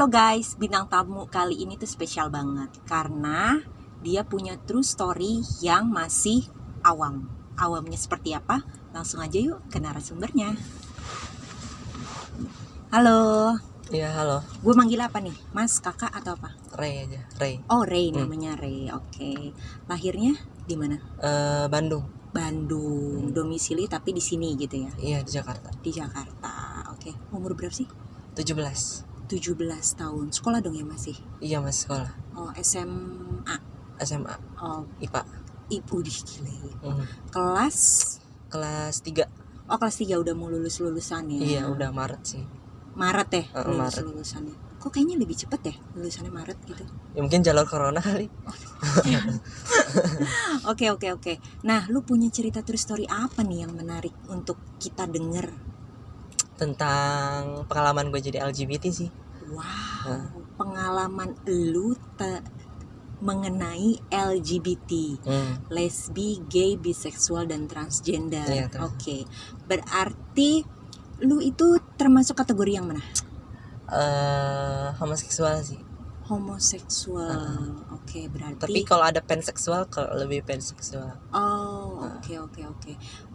Halo guys, bintang tamu kali ini tuh spesial banget karena dia punya true story yang masih awam. Awamnya seperti apa? Langsung aja yuk ke narasumbernya. Halo. Iya, halo. Gue manggil apa nih? Mas, kakak atau apa? Ray aja, Ray. Oh, Ray namanya Ray. Oke. Lahirnya di mana? Bandung. Bandung. Domisili tapi di sini gitu ya? Iya, di Jakarta. Di Jakarta. Oke. Umur berapa sih? 17 tahun. Sekolah dong ya masih? Iya, masih sekolah. Oh, SMA. SMA. Oh, IPA. ibu di gile. Kelas 3. Oh, kelas 3 udah mau lulusan ya? Iya, udah Maret sih. Maret ya Maret. lulusannya. Kok kayaknya lebih cepet ya lulusannya Maret gitu? Ya mungkin jalur corona kali. Oke. Nah, lu punya cerita true story apa nih yang menarik untuk kita denger? Tentang pengalaman gue jadi LGBT sih. Wow, pengalaman lu mengenai LGBT, lesbi, gay, biseksual, dan transgender. Iya, Oke. Berarti lu itu termasuk kategori yang mana? Homoseksual sih. Homoseksual. Oke, berarti. Tapi kalau ada panseksual, lebih panseksual. Oh, oke.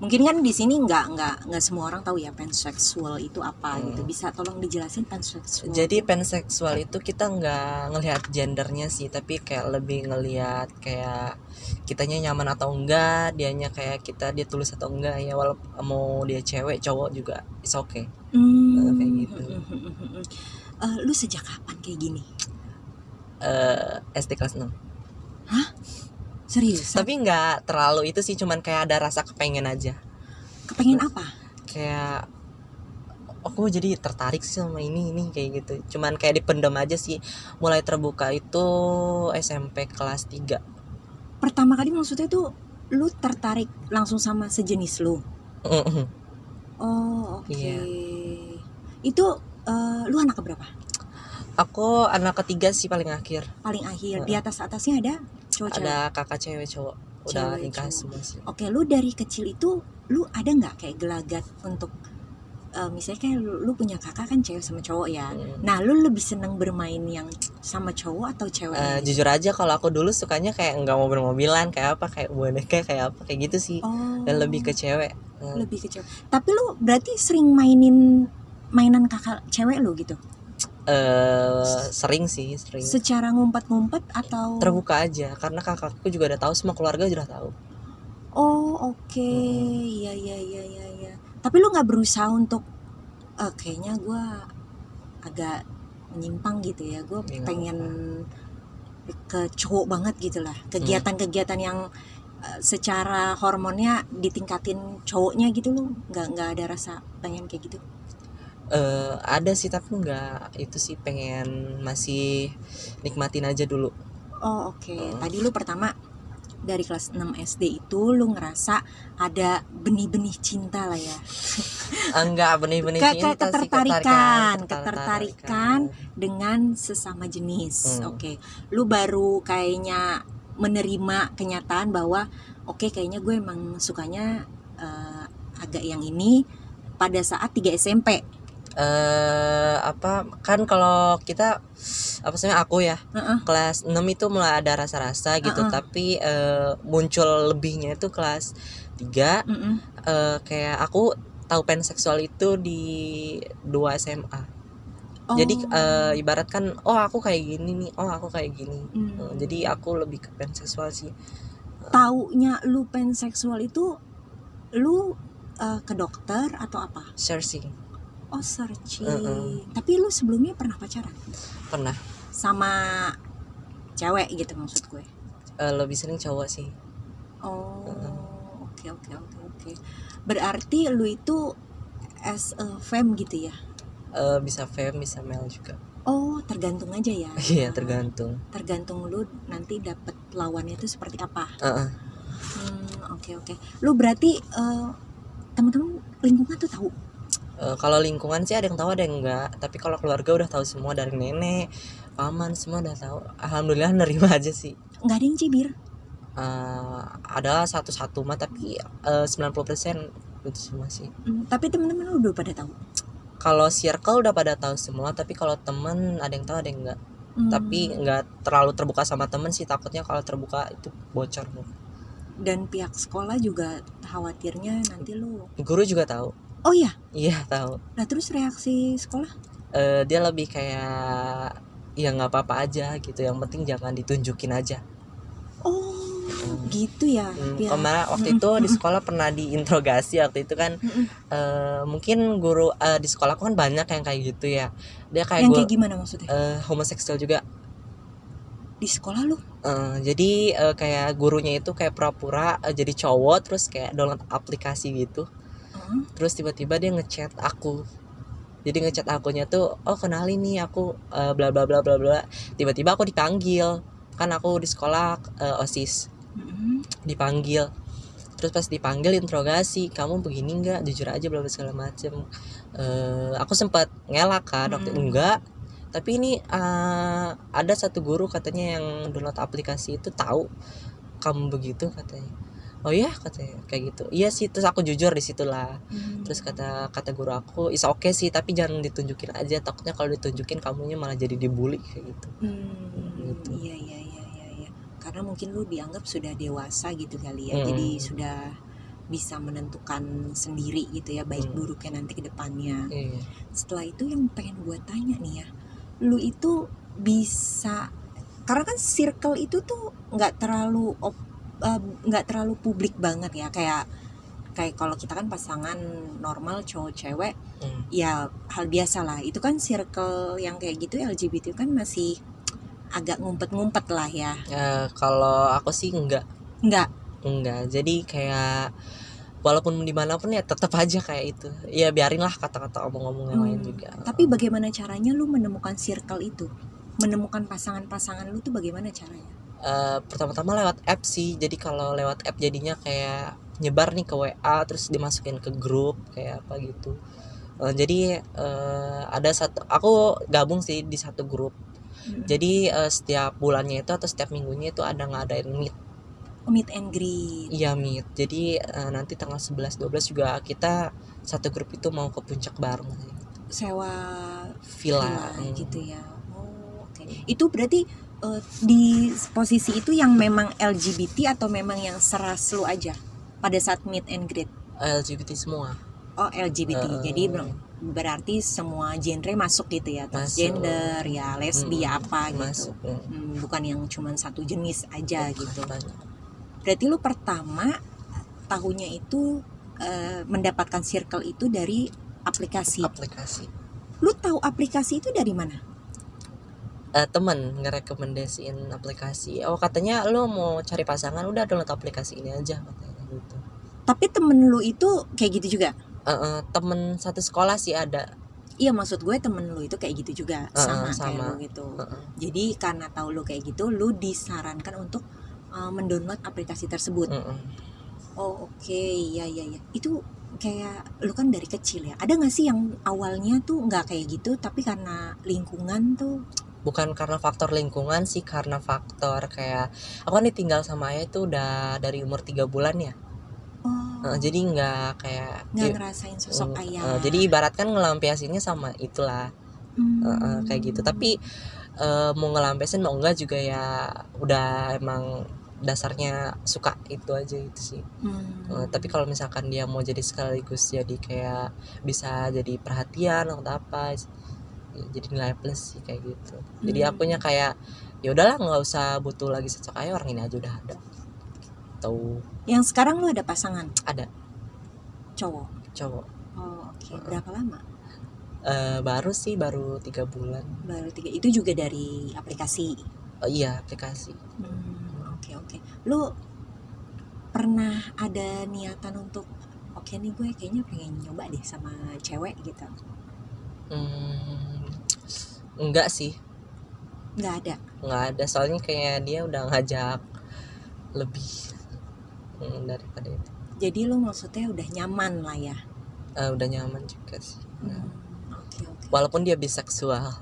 Mungkin kan di sini nggak semua orang tahu ya panseksual itu apa gitu. Bisa tolong dijelasin panseksual? Jadi panseksual itu kita nggak ngelihat gendernya sih, tapi kayak lebih ngelihat kayak kitanya nyaman atau enggak, dianya kayak dia tulus atau enggak ya, walaupun mau dia cewek cowok juga it's okay. Kayak gitu. Lu sejak kapan kayak gini? SD kelas 6. Hah? Serius? Tapi nggak terlalu itu sih, cuman kayak ada rasa kepengen aja. Kepengen apa? Kayak aku jadi tertarik sih sama ini kayak gitu. Cuman kayak dipendam aja sih. Mulai terbuka itu SMP kelas 3. Pertama kali maksudnya tuh lu tertarik langsung sama sejenis lu? Oh, oke. Iya. Itu lu anak keberapa? Aku anak ketiga sih, paling akhir. Paling akhir. Di atasnya ada cowok-cowok? Ada kakak cewek cowok. Udah nikah semua sih. Oke, lu dari kecil itu lu ada nggak kayak gelagat untuk misalnya kayak lu punya kakak kan cewek sama cowok ya. Nah, lu lebih seneng bermain yang sama cowok atau cewek? Jujur aja kalau aku dulu sukanya kayak nggak mobil-mobilan, kayak apa, kayak boneka, kayak apa, kayak gitu sih. Dan lebih ke cewek. Lebih ke cewek. Tapi lu berarti sering mainan kakak cewek lu gitu? Sering. Secara ngumpet-ngumpet atau terbuka aja, karena kakakku juga udah tahu, semua keluarga udah tahu. Oh, oke. Iya. Tapi lu nggak berusaha untuk kayaknya gue agak menyimpang gitu ya, gue pengen ke cowok banget gitu lah, kegiatan-kegiatan yang secara hormonnya ditingkatin cowoknya gitu, lu nggak ada rasa pengen kayak gitu? Ada sih, tapi nggak itu sih, pengen masih nikmatin aja dulu. Oh, oke. Tadi lu pertama dari kelas 6 SD itu lu ngerasa ada benih-benih cinta lah ya. Enggak benih-benih cinta sih, ketertarikan dengan sesama jenis. Oke. Lu baru kayaknya menerima kenyataan bahwa oke, kayaknya gue emang sukanya agak yang ini pada saat 3 SMP. Kan kalau kita aku ya kelas 6 itu mulai ada rasa-rasa gitu, tapi muncul lebihnya itu kelas 3. Kayak aku tahu panseksual itu di 2 SMA. Jadi ibaratkan aku kayak gini nih, aku kayak gini. Jadi aku lebih ke panseksual sih. Taunya lu panseksual itu lu ke dokter atau apa? Searching. Oh, searching. Tapi lu sebelumnya pernah pacaran? Pernah. Sama cewek gitu maksud gue? Lebih sering cowok sih. Oh, oke. Berarti lu itu as a femme gitu ya? Bisa femme, bisa male juga. Oh, tergantung aja ya? Iya, tergantung. Tergantung lu nanti dapet lawannya itu seperti apa? Oke. Lu berarti teman-teman lingkungan tuh tahu? Kalau lingkungan sih ada yang tahu, ada yang enggak. Tapi kalau keluarga udah tahu semua, dari nenek, paman semua udah tahu. Alhamdulillah nerima aja sih. Nggak ada yang cibir? Ada satu mah, tapi 90% itu semua sih. Tapi teman-teman lu udah pada tahu? Kalau circle udah pada tahu semua, tapi kalau temen ada yang tahu ada yang enggak. Tapi nggak terlalu terbuka sama temen sih, takutnya kalau terbuka itu bocor. Dan pihak sekolah juga khawatirnya nanti lu. Guru juga tahu. Oh iya? Iya tahu. Nah terus reaksi sekolah? Dia lebih kayak ya nggak apa-apa aja gitu, yang penting jangan ditunjukin aja. Oh gitu ya. Kemarin waktu itu di sekolah pernah diinterogasi waktu itu kan. Mungkin guru di sekolahku kan banyak yang kayak gitu ya. Dia kayak yang kayak gimana maksudnya? Homoseksual juga di sekolah lu. Jadi kayak gurunya itu kayak pura-pura jadi cowok, terus kayak download aplikasi gitu. Terus tiba-tiba dia ngechat aku. Jadi ngechat akunya tuh, oh kenalin nih aku bla bla bla bla bla. Tiba-tiba aku dipanggil, kan aku di sekolah OSIS. Dipanggil. Terus pas dipanggil interogasi, kamu begini enggak, jujur aja bla bla segala macem. Aku sempat ngelak kan waktu enggak. Tapi ini ada satu guru katanya yang download aplikasi itu tahu kamu begitu katanya. Oh ya katanya kayak gitu. Iya sih, terus aku jujur di situlah. Terus kata guru aku, is okay sih, tapi jangan ditunjukin aja, takutnya kalau ditunjukin kamunya malah jadi dibully kayak gitu. Gitu. Iya. Karena mungkin lu dianggap sudah dewasa gitu kali ya. Jadi sudah bisa menentukan sendiri gitu ya, baik buruknya nanti ke depannya. Setelah itu yang pengen gue tanya nih ya, lu itu bisa, karena kan circle itu tuh nggak terlalu publik banget ya, kayak kalau kita kan pasangan normal cowok cewek ya hal biasa lah. Itu kan circle yang kayak gitu LGBT kan masih agak ngumpet-ngumpet lah ya. Kalau aku sih enggak. Jadi kayak walaupun dimanapun ya tetap aja kayak itu. Ya biarinlah kata-kata omong-omong yang lain juga. Tapi bagaimana caranya lu menemukan circle itu? Menemukan pasangan-pasangan lu tuh bagaimana caranya? Pertama-tama lewat app sih. Jadi kalau lewat app jadinya kayak nyebar nih ke WA, terus dimasukin ke grup kayak apa gitu. Jadi ada aku gabung sih di satu grup. Jadi setiap bulannya itu atau setiap minggunya itu ada ngadain meet. Meet and greet. Iya meet. Jadi nanti tanggal 11-12 juga kita satu grup itu mau ke puncak bareng. Sewa villa gitu ya. Oh oke. Itu berarti di posisi itu yang memang LGBT atau memang yang seras lu aja pada saat meet and greet? LGBT semua. Oh LGBT. Jadi berarti semua genre masuk gitu ya, transgender ya, lesbi apa gitu. Bukan yang cuma satu jenis aja gitu. Berarti lu pertama tahunnya itu mendapatkan circle itu dari aplikasi. Lu tahu aplikasi itu dari mana? Temen ngerekomendasiin aplikasi. Oh katanya lu mau cari pasangan, udah download aplikasi ini aja katanya gitu. Tapi temen lu itu kayak gitu juga? Temen satu sekolah sih ada. Iya maksud gue temen lu itu kayak gitu juga, sama kayak lu gitu. Jadi karena tahu lu kayak gitu, lu disarankan untuk mendownload aplikasi tersebut. Oh oke. Iya. Itu kayak lu kan dari kecil ya. Ada nggak sih yang awalnya tuh nggak kayak gitu, tapi karena lingkungan tuh? Bukan karena faktor lingkungan sih, karena faktor kayak aku kan ditinggal sama ayah itu udah dari umur 3 bulan ya. Jadi nggak ngerasain sosok ayah. Jadi ibarat kan ngelampiasinnya sama itulah. Kayak gitu. Tapi mau ngelampiasin mau enggak juga ya udah emang dasarnya suka itu aja gitu sih. Tapi kalau misalkan dia mau jadi sekaligus jadi kayak bisa jadi perhatian atau apa, jadi nilai plus sih kayak gitu. Jadi akunya kayak ya udahlah, nggak usah butuh lagi sosok ayah, orang ini aja udah ada. Tahu. Yang sekarang lu ada pasangan? Ada. Cowok. Oh oke. Berapa lama? Baru 3 bulan. Baru 3. Itu juga dari aplikasi? Iya aplikasi. Oke. Lu pernah ada niatan untuk oke nih gue kayaknya pengen nyoba deh sama cewek gitu? Enggak sih. Enggak ada. Soalnya kayak dia udah ngajak lebih daripada itu. Jadi lu maksudnya udah nyaman lah ya? Udah nyaman juga sih. Oke. Walaupun dia biseksual.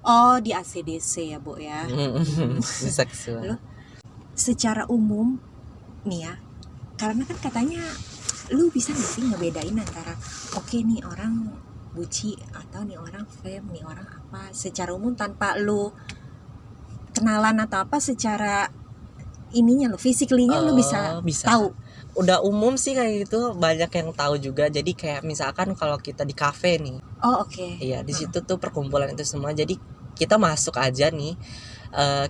Oh di ACDC ya Bu ya? Biseksual. Lu secara umum nih ya, karena kan katanya lu bisa gak sih ngebedain antara oke nih orang buci atau nih orang femme, nih orang apa secara umum tanpa lu kenalan atau apa, secara ininya lo, physically-nya lu bisa tahu. Udah umum sih kayak gitu, banyak yang tahu juga. Jadi kayak misalkan kalau kita di kafe nih. Oh oke. Iya, di situ tuh perkumpulan itu semua. Jadi kita masuk aja nih,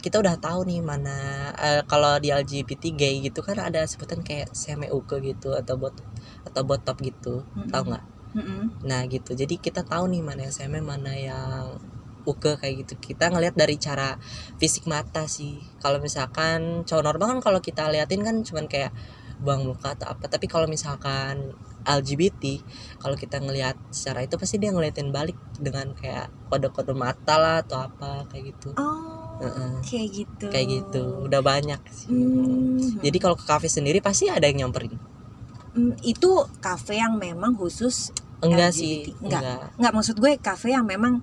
kita udah tahu nih mana, kalau di LGBT gay gitu kan ada sebutan kayak semeuke gitu atau botop gitu, tahu nggak? Nah gitu, jadi kita tahu nih mana yang seme, mana yang uke kayak gitu. Kita ngelihat dari cara fisik mata sih. Kalau misalkan cowok normal kan kalau kita liatin kan cuman kayak buang muka atau apa, tapi kalau misalkan LGBT, kalau kita ngelihat secara itu pasti dia ngeliatin balik dengan kayak kode-kode mata lah atau apa kayak gitu. Kayak gitu. Kayak gitu, udah banyak sih. Jadi kalau ke kafe sendiri pasti ada yang nyamperin. Itu kafe yang memang khusus Enggak LGBT? sih, enggak, maksud gue kafe yang memang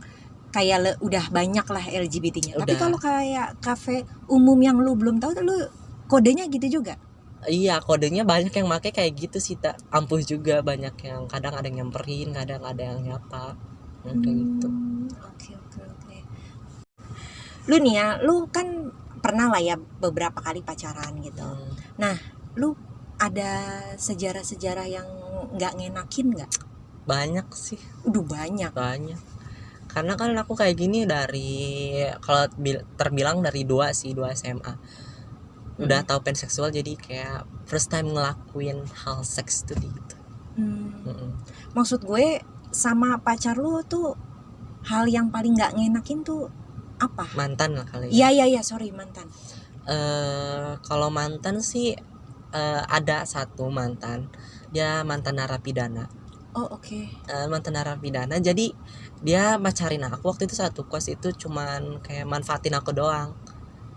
kayak udah banyak lah LGBT-nya. Tapi kalau kayak kafe umum yang lu belum tahu, lu kodenya gitu juga? Iya, kodenya banyak yang make kayak gitu sih, tak ampuh juga, banyak yang kadang ada yang nyamperin, kadang ada yang nyapa, kayak gitu. Oke. Lu nih ya, lu kan pernah lah ya beberapa kali pacaran gitu. Nah, lu ada sejarah-sejarah yang nggak ngenakin nggak? Banyak sih. Banyak. Karena kan aku kayak gini dari, kalau terbilang dari 2 SMA. Udah tahu panseksual, jadi kayak first time ngelakuin hal seks tuh gitu. Maksud gue sama pacar lu tuh hal yang paling nggak ngenakin tuh apa? Mantan lah kali ya. Iya, sorry, mantan. Kalau mantan sih, ada satu mantan, dia mantan narapidana. Oh oke. Mantan narapidana, jadi dia pacarin aku waktu itu satu kos, itu cuman kayak manfaatin aku doang,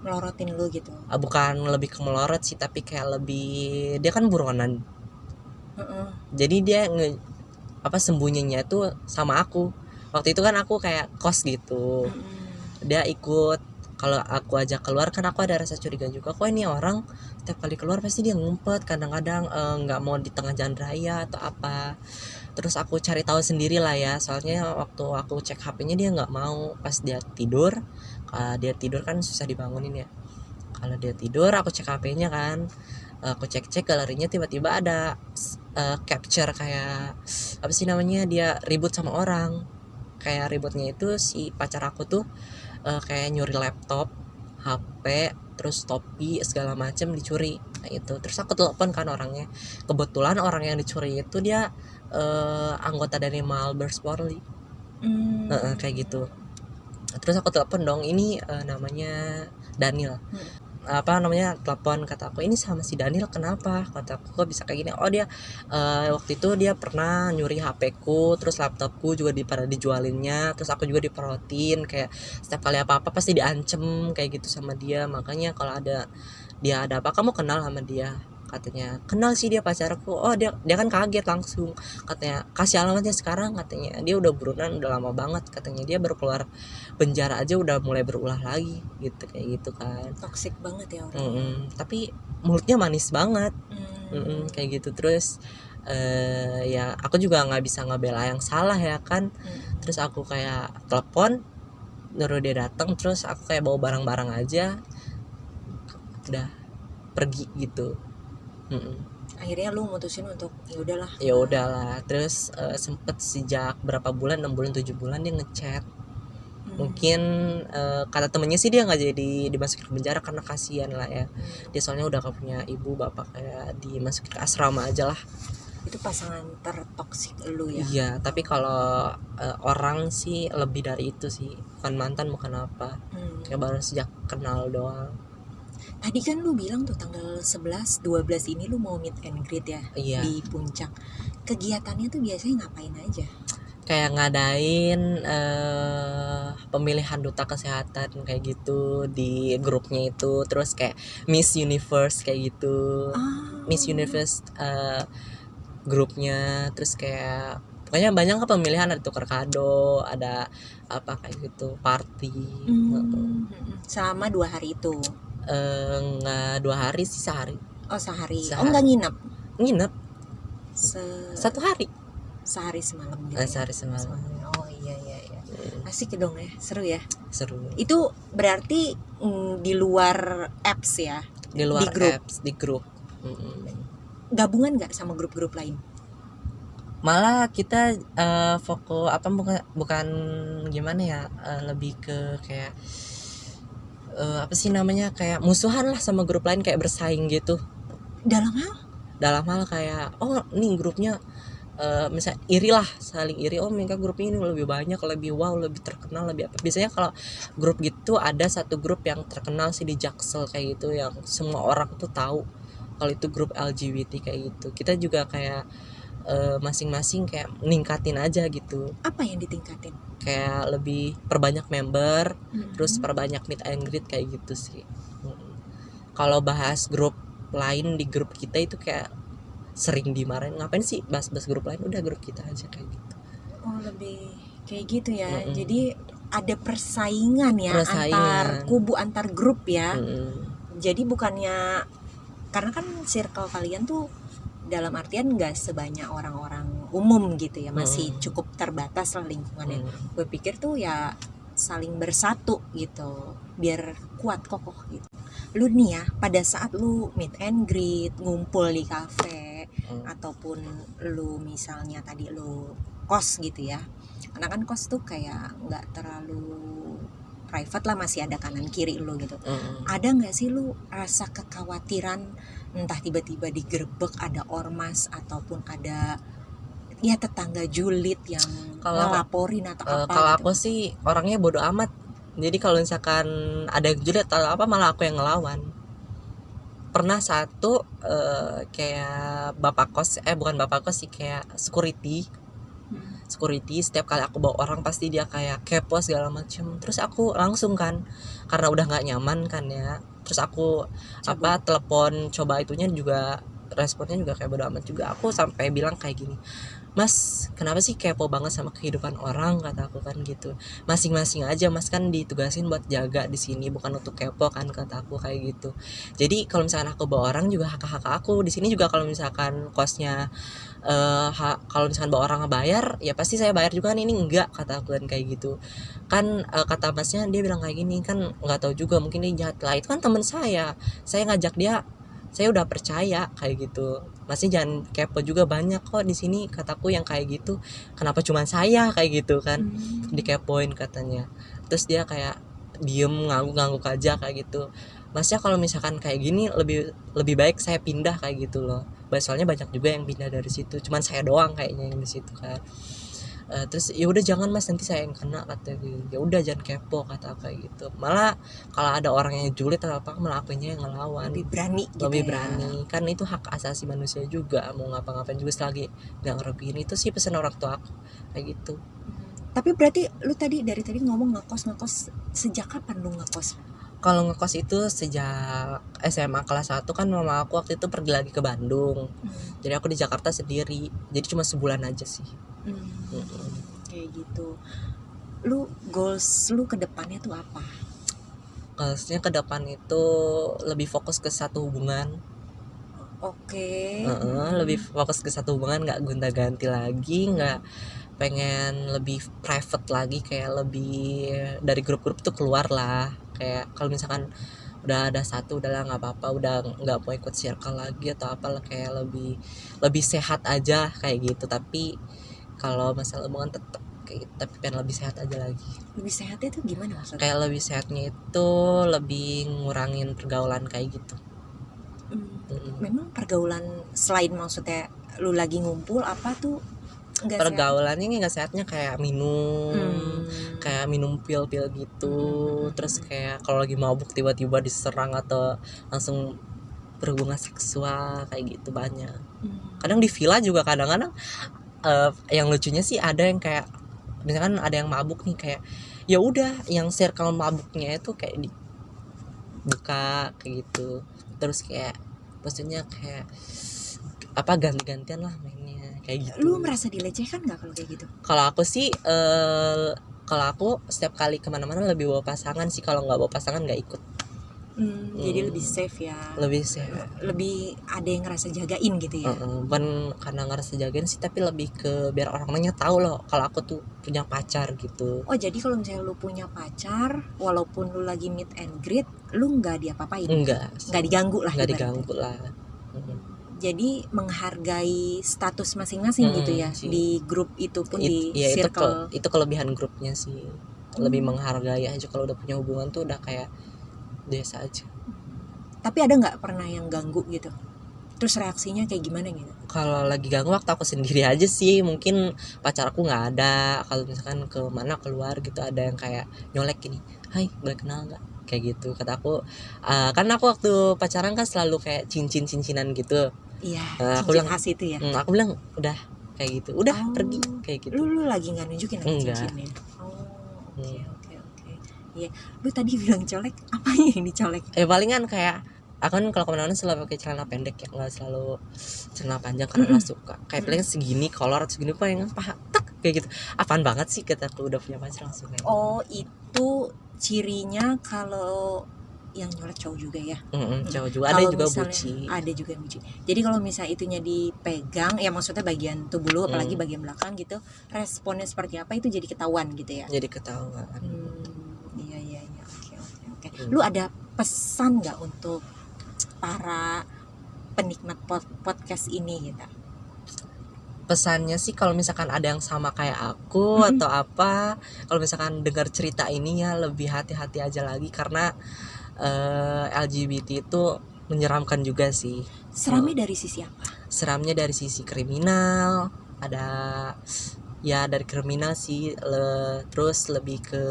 melorotin lu gitu. Bukan lebih ke melorot sih, tapi kayak lebih, dia kan buronan. Jadi dia sembunyinya tuh sama aku. Waktu itu kan aku kayak kos gitu. Dia ikut, kalau aku ajak keluar kan aku ada rasa curiga juga, kok ini orang setiap kali keluar pasti dia ngumpet, kadang-kadang nggak mau di tengah jalan raya atau apa. Terus aku cari tahu sendiri lah ya, soalnya waktu aku cek HP-nya dia nggak mau. Pas dia tidur kan susah dibangunin ya. Kalau dia tidur aku cek HP-nya kan, aku cek galerinya, tiba-tiba ada capture kayak apa sih namanya, dia ribut sama orang. Kayak ributnya itu si pacar aku tuh kayak nyuri laptop, HP, terus topi segala macem dicuri. Nah itu, terus aku telepon kan orangnya. Kebetulan orang yang dicuri itu dia anggota dari Malbers Polri. Kayak gitu. Terus aku telepon dong, ini namanya Daniel. Telepon, kata aku, ini sama si Daniel kenapa, kata aku, kok bisa kayak gini. Oh dia waktu itu dia pernah nyuri HP ku, terus laptopku juga pada dijualinnya, terus aku juga diperotin, kayak setiap kali apa-apa pasti diancem kayak gitu sama dia. Makanya kalau ada apa, kamu kenal sama dia, katanya. Kenal sih, dia pacarku. Oh dia kan kaget langsung, katanya kasih alamatnya sekarang, katanya dia udah buronan udah lama banget, katanya dia baru keluar penjara aja udah mulai berulah lagi gitu, kayak gitu kan. Toxic banget ya orang. Tapi mulutnya manis banget. Kayak gitu. Terus ya aku juga nggak bisa ngebela yang salah ya kan. Terus aku kayak telepon, nyuruh dia datang, terus aku kayak bawa barang-barang aja, udah pergi gitu. Akhirnya lu mutusin untuk ya udahlah. Terus sempet sejak berapa bulan, 6 bulan 7 bulan dia ngechat. Mungkin kata temennya sih dia nggak jadi dimasukin ke penjara karena kasihan lah ya. Dia soalnya udah gak punya ibu bapak, kayak dimasukin ke asrama aja lah. Itu pasangan tertoksik lu ya? Iya, tapi kalau orang sih lebih dari itu sih, bukan mantan bukan apa. Kayak baru sejak kenal doang. Tadi kan lu bilang tuh tanggal 11, 12 ini lu mau meet and greet ya? Iya. Di Puncak. Kegiatannya tuh biasanya ngapain aja? Kayak ngadain pemilihan duta kesehatan kayak gitu di grupnya itu. Terus kayak Miss Universe kayak gitu. Miss Universe grupnya. Terus kayak pokoknya banyak ke pemilihan, ada tukar kado, ada apa kayak gitu, party. Selama 2 hari itu? Enggak 2 hari sih, sehari. Oh sehari. Oh enggak nginep? Nginep 1 hari. sehari semalam gitu. Sehari semalam. Oh iya. Asik dong ya, seru ya. Seru. Itu berarti di luar apps ya? Di luar di grup. apps, di grup. Gabungan nggak sama grup-grup lain? Malah kita fokus apa bukan gimana ya, lebih ke kayak apa sih namanya, kayak musuhan lah sama grup lain, kayak bersaing gitu. Dalam hal kayak nih grupnya misalnya iri lah, saling iri, mereka grup ini lebih banyak, lebih wow, lebih terkenal, lebih apa. Biasanya kalau grup gitu ada satu grup yang terkenal sih di Jaksel kayak gitu, yang semua orang tuh tahu kalau itu grup LGBT kayak gitu. Kita juga kayak masing-masing kayak meningkatin aja gitu. Apa yang ditingkatin? Kayak lebih perbanyak member, terus perbanyak meet and greet kayak gitu sih. Kalau bahas grup lain di grup kita itu kayak sering dimarahin, ngapain sih bahas-bahas grup lain, udah grup kita aja kayak gitu. Oh, lebih kayak gitu ya. Jadi ada persaingan ya, antar kubu, antar grup ya. Jadi bukannya, karena kan circle kalian tuh dalam artian nggak sebanyak orang-orang umum gitu ya, masih cukup terbatas lah lingkungannya. Gue pikir tuh ya saling bersatu gitu biar kuat kokoh gitu. Lu nih ya, pada saat lu meet and greet, ngumpul di kafe, ataupun lu misalnya tadi lu kos gitu ya, karena kan kos tuh kayak nggak terlalu private lah, masih ada kanan kiri lu gitu. Ada nggak sih lu rasa kekhawatiran, entah tiba-tiba digerebek ada ormas ataupun ada ya tetangga julid yang ngelaporin atau apa? Kalau gitu? aku sih orangnya bodo amat. Jadi kalau misalkan ada yang julid atau apa, malah aku yang ngelawan. Pernah satu kayak bapak kos, bukan bapak kos sih, kayak security, setiap kali aku bawa orang pasti dia kayak kepo segala macam. Terus aku langsung kan, karena udah nggak nyaman kan ya, terus aku telepon coba itunya juga, responnya juga kayak bodo amat juga. Aku sampai bilang kayak gini, Mas, kenapa sih kepo banget sama kehidupan orang, kata aku kan gitu. Masing-masing aja, Mas kan ditugasin buat jaga di sini, bukan untuk kepo kan, kata aku kayak gitu. Jadi kalau misalkan aku bawa orang juga hak aku di sini juga. Kalau misalkan kosnya kalau misalkan bawa orang ngebayar, ya pasti saya bayar juga kan, ini enggak, kata aku kan kayak gitu. Kan kata masnya, dia bilang kayak gini kan, nggak tahu juga, mungkin dia jahat lah, itu kan teman saya ngajak dia, saya udah percaya kayak gitu. Masih jangan kepo juga, banyak kok di sini, kataku, yang kayak gitu. Kenapa cuma saya kayak gitu kan, dikepoin katanya. Terus dia kayak diem ngangguk aja kayak gitu. Masnya kalau misalkan kayak gini lebih baik saya pindah kayak gitu loh. Soalnya banyak juga yang pindah dari situ, cuman saya doang kayaknya yang di situ kan. Terus ya udah jangan Mas, nanti saya yang kena, kata gitu. Ya udah jangan kepo, kata kayak gitu. Malah kalau ada orang yang julid atau apa, malah akunya yang ngelawan, lebih berani gitu, lebih berani kan. Itu hak asasi manusia juga, mau ngapa-ngapain juga selagi nggak ngerugiin. Itu sih pesan orang tua aku kayak gitu. Tapi berarti lu dari tadi ngomong ngekos, sejak kapan lu ngekos? Kalau ngekos itu sejak SMA kelas 1 kan. Mama aku waktu itu pergi lagi ke Bandung, jadi aku di Jakarta sendiri, jadi cuma sebulan aja sih. Kayak gitu. Lu goals lu ke depannya tuh apa? Goalsnya ke depan itu lebih fokus ke satu hubungan. Lebih fokus ke satu hubungan, nggak gonta-ganti lagi, nggak pengen lebih private lagi, kayak lebih dari grup-grup tuh keluar lah. Kayak kalau misalkan udah ada satu, udahlah nggak apa-apa, udah nggak mau ikut circle lagi atau apalah, kayak lebih sehat aja kayak gitu. Tapi kalau masalah hubungan tetap kayak gitu, tapi pengen lebih sehat aja lagi. Lebih sehatnya itu gimana maksudnya? Kayak lebih sehatnya itu lebih ngurangin pergaulan kayak gitu. Memang pergaulan selain maksudnya lu lagi ngumpul apa tuh nggak pergaulannya nggak sehatnya kayak kayak minum pil-pil gitu. Terus kayak kalau lagi mabuk tiba-tiba diserang atau langsung berhubungan seksual kayak gitu banyak. Kadang di villa juga kadang-kadang yang lucunya sih ada yang kayak misalkan ada yang mabuk nih, kayak ya udah yang circle mabuknya itu kayak dibuka kayak gitu. Terus kayak maksudnya kayak apa, ganti-gantian lah mainnya kayak gitu. Lu merasa dilecehkan nggak kalau kayak gitu? Kalau aku sih kalau aku setiap kali kemana-mana lebih bawa pasangan sih. Kalau nggak bawa pasangan nggak ikut. Jadi lebih safe ya. Lebih safe. Lebih ada yang ngerasa jagain gitu ya. Bukan karena ngerasa jagain sih, tapi lebih ke biar orang-orangnya tahu loh kalau aku tuh punya pacar gitu. Oh, jadi kalau misalnya lu punya pacar, walaupun lu lagi meet and greet, lu nggak diapa-apain? Nggak diganggu lah. Nggak diganggu lah. Jadi menghargai status masing-masing gitu ya sih. di grup itu pun di circle. Itu kelebihan grupnya sih. Lebih menghargai aja. Kalau udah punya hubungan tuh udah kayak biasa aja. Tapi ada nggak pernah yang ganggu gitu? Terus reaksinya kayak gimana gitu? Kalau lagi ganggu waktu aku sendiri aja sih. Mungkin pacar aku nggak ada. Kalau misalkan kemana keluar gitu ada yang kayak nyolek gini, hai boleh kenal nggak? Kayak gitu. Kata aku, kan aku waktu pacaran kan selalu kayak cincinan gitu. Iya, Aku bilang khas itu ya. Aku bilang udah kayak gitu, udah pergi kayak gitu. Lu lagi nggak nunjukin lagi cincinnya? Oke. Iya, lu tadi bilang colek, apa yang dicolek? Palingan kayak aku kan kalau kemana-mana selalu pakai celana pendek ya, nggak selalu celana panjang karena nggak suka. Kayak paling segini kolor segini paling paha tak kayak gitu. Apaan banget sih, kataku udah punya pacar langsung kayak. Oh, itu cirinya kalau yang nyolek cowok juga ya. Cowok juga ada juga buci. Ada juga buci. Jadi kalau misalnya itunya dipegang, ya maksudnya bagian tubuh lu, apalagi bagian belakang gitu, responnya seperti apa itu jadi ketahuan gitu ya. Jadi ketahuan. Iya. Oke. Lu ada pesan nggak untuk para penikmat podcast ini gitu? Pesannya sih kalau misalkan ada yang sama kayak aku atau apa, kalau misalkan dengar cerita ini ya lebih hati-hati aja lagi karena LGBT itu menyeramkan juga sih. Seramnya dari sisi apa? Seramnya dari sisi kriminal, ada ya dari kriminal sih, terus lebih ke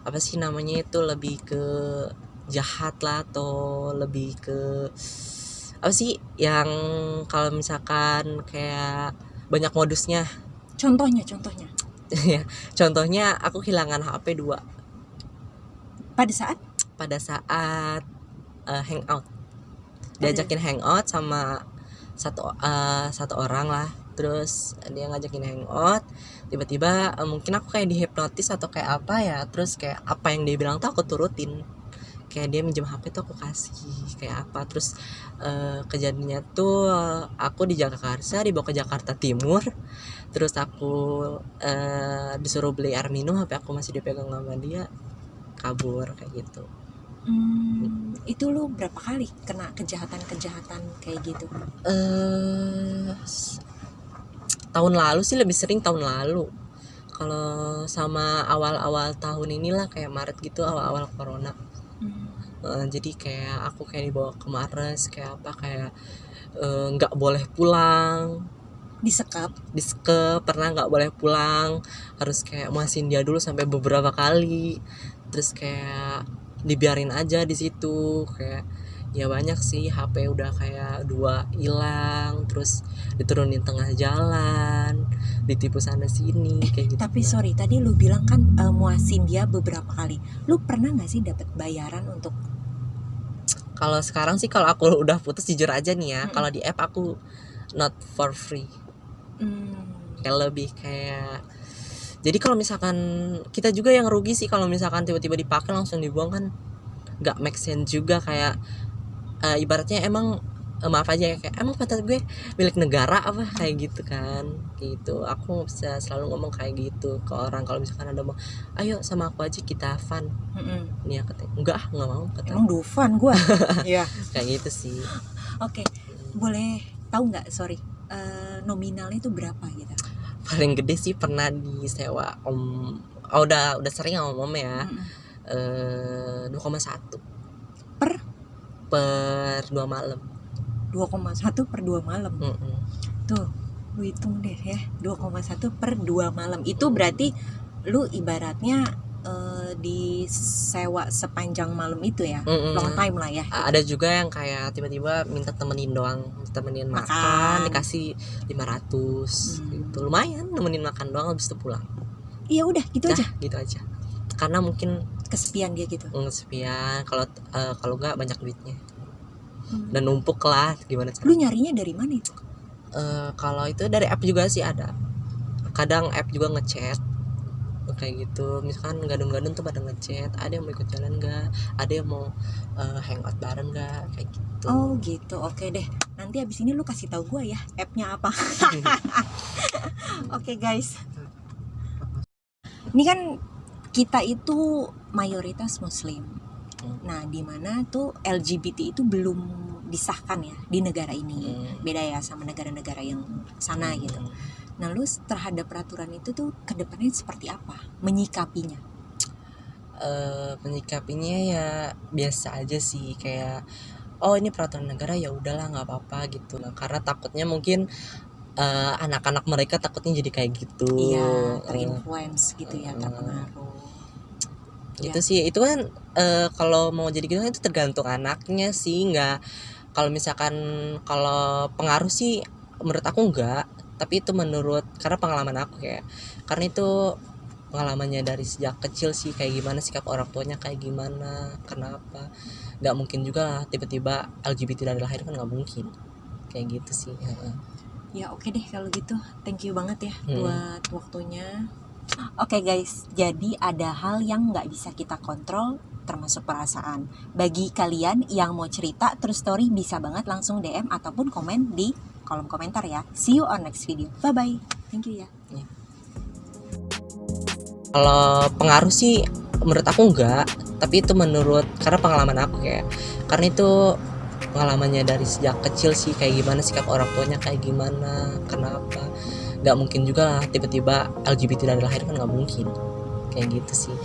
apa sih namanya itu, lebih ke jahat lah atau lebih ke apa sih yang kalau misalkan kayak banyak modusnya. Contohnya ya contohnya aku kehilangan HP 2 pada saat hangout, diajakin hangout sama satu orang lah, terus dia ngajakin hangout, tiba-tiba mungkin aku kayak dihipnotis atau kayak apa ya, terus kayak apa yang dia bilang tuh aku turutin, kayak dia minjem HP tuh aku kasih kayak apa, terus kejadiannya tuh aku di Jakarta dibawa ke Jakarta Timur, terus aku disuruh beli air minum, HP aku masih dipegang sama dia, kabur kayak gitu. Itu lu berapa kali kena kejahatan kayak gitu? Tahun lalu sih, lebih sering tahun lalu. Kalau sama awal-awal tahun inilah kayak Maret gitu, awal-awal corona. Jadi kayak aku kayak dibawa ke Mars, kayak apa, kayak nggak boleh pulang, disekap, pernah nggak boleh pulang, harus kayak masin dia dulu sampai beberapa kali, terus kayak dibiarin aja di situ, kayak ya banyak sih, HP udah kayak 2 hilang, terus diturunin tengah jalan, ditipu sana sini kayak gitu. Tapi sorry, tadi lu bilang kan muasin dia beberapa kali, lu pernah nggak sih dapat bayaran untuk? Kalau sekarang sih, kalau aku udah putus jujur aja nih ya, kalau di app aku not for free. Kayak lebih kayak, jadi kalau misalkan kita juga yang rugi sih kalau misalkan tiba-tiba dipakai langsung dibuang, kan nggak make sense juga. Kayak ibaratnya emang maaf aja ya, kayak emang pacar gue milik negara apa kayak gitu kan, gitu. Aku bisa selalu ngomong kayak gitu ke orang kalau misalkan ada mau, ayo sama aku aja kita fun. Nih aku katanya nggak mau, kata emang dufan gue. Iya. Kayak gitu sih. Oke. Boleh tahu nggak, sorry, nominalnya itu berapa gitu? Paling gede sih pernah disewa udah sering sama om ya, 2,1 per 2 malam. 2,1 per 2 malam. Tuh, lu hitung deh ya, 2,1 per 2 malam. Itu berarti lu ibaratnya disewa sepanjang malam itu ya, long time lah ya. Ada juga yang kayak tiba-tiba minta temenin makan, dikasih 500 gitu. Lumayan nemenin makan doang, habis itu pulang. Iya udah gitu aja. Gitu aja. Karena mungkin kesepian dia gitu. Kesepian, kalau enggak banyak duitnya. Dan numpuk lah, gimana cara? Lu nyarinya dari mana itu? Kalau itu dari app juga sih ada. Kadang app juga ngechat. kayak gitu. Misalkan gadun-gadun tuh pada ngechat, ada yang mau ikut jalan nggak, ada yang mau hangout bareng nggak, kayak gitu. Oh gitu, oke deh. Nanti abis ini lu kasih tahu gue ya app-nya apa. Oke guys, ini kan kita itu mayoritas muslim. Nah, di mana tuh LGBT itu belum disahkan ya di negara ini. Beda ya sama negara-negara yang sana gitu. Nah, lu terhadap peraturan itu tuh kedepannya seperti apa menyikapinya? Menyikapinya ya biasa aja sih, kayak oh ini peraturan negara, ya udahlah nggak apa-apa gitu lah. Karena takutnya mungkin anak-anak mereka takutnya jadi kayak gitu. Iya, terinfluence gitu ya, terpengaruh. Itu sih, itu kan kalau mau jadi gitu kan itu tergantung anaknya sih. Nggak, kalau misalkan kalau pengaruh sih menurut aku enggak, tapi itu menurut, karena pengalaman aku kayak, karena itu pengalamannya dari sejak kecil sih, kayak gimana sikap orang tuanya, kayak gimana, kenapa. Nggak mungkin juga lah tiba-tiba LGBT dari lahir, kan nggak mungkin kayak gitu sih. Ya oke deh kalau gitu, thank you banget ya buat waktunya. Oke guys, jadi ada hal yang nggak bisa kita kontrol, termasuk perasaan. Bagi kalian yang mau cerita true story, bisa banget langsung DM ataupun komen di kolom komentar ya. See you on next video. Bye bye. Thank you ya. Kalau pengaruh sih menurut aku enggak, tapi itu menurut, karena pengalaman aku kayak, karena itu pengalamannya dari sejak kecil sih, kayak gimana sikap orang tuanya, kayak gimana, kenapa. Nggak mungkin juga lah tiba-tiba LGBT dari lahir, kan nggak mungkin kayak gitu sih.